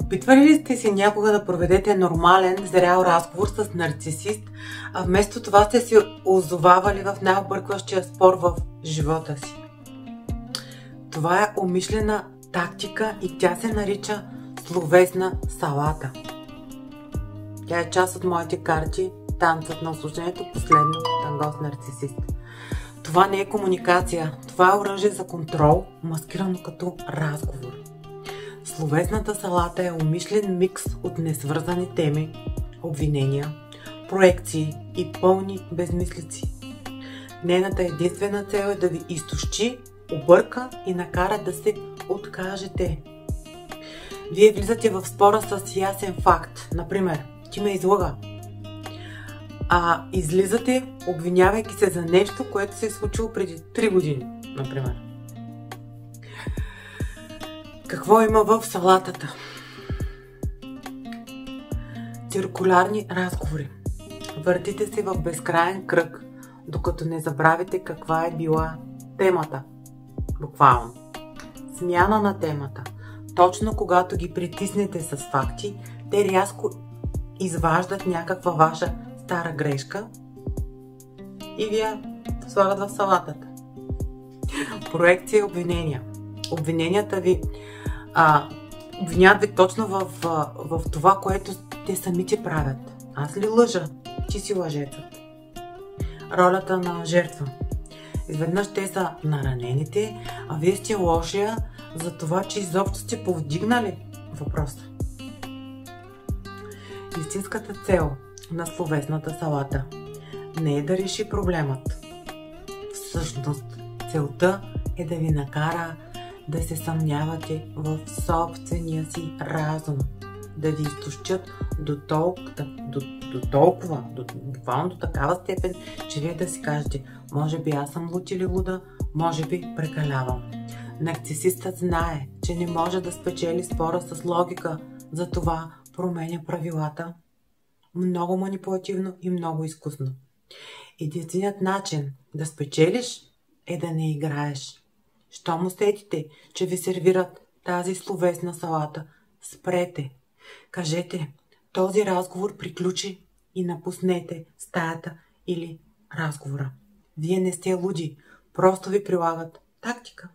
Опитвали ли сте си някога да проведете нормален, зрял разговор с нарцисист, а вместо това сте се озовавали в най-объркващия спор в живота си? Това е умишлена тактика и тя се нарича словесна салата. Тя е част от моите карти Танцът на осложнението, последно танго с нарцисист. Това не е комуникация, това е оръжие за контрол, маскирано като разговор. Словесната салата е умишлен микс от несвързани теми, обвинения, проекции и пълни безмислици. Нейната единствена цел е да ви изтощи, обърка и накара да се откажете. Вие влизате в спора с ясен факт, например, ти ме излъга. А излизате, обвинявайки се за нещо, което се е случило преди 3 години, например. Какво има в салатата? Циркулярни разговори. Въртите се в безкрайен кръг, докато не забравите каква е била темата. Буквално. Смяна на темата. Точно когато ги притиснете с факти, те рязко изваждат някаква ваша стара грешка и ви я слагат в салатата. Проекция и обвинения. Обвиненията ви обвиняват ви точно в това, което те самите правят. Аз ли лъжа? Ти си лъжецът. Ролята на жертва. Изведнъж те са наранените, а вие сте лошия за това, че изобщо сте повдигнали въпроса. Истинската цел на словесната салата не е да реши проблемът. Всъщност, целта е да ви накара да се съмнявате в собствения си разум, да ви изтощат буквално до такава степен, че вие да си кажете, може би аз съм луд или луда, може би прекалявам. Нарцисистът знае, че не може да спечели спора с логика, затова променя правилата много манипулативно и много изкусно. Единственият начин да спечелиш е да не играеш. Щом усетите, че ви сервират тази словесна салата, спрете. Кажете, този разговор приключи и напуснете стаята или разговора. Вие не сте луди, просто ви прилагат тактика.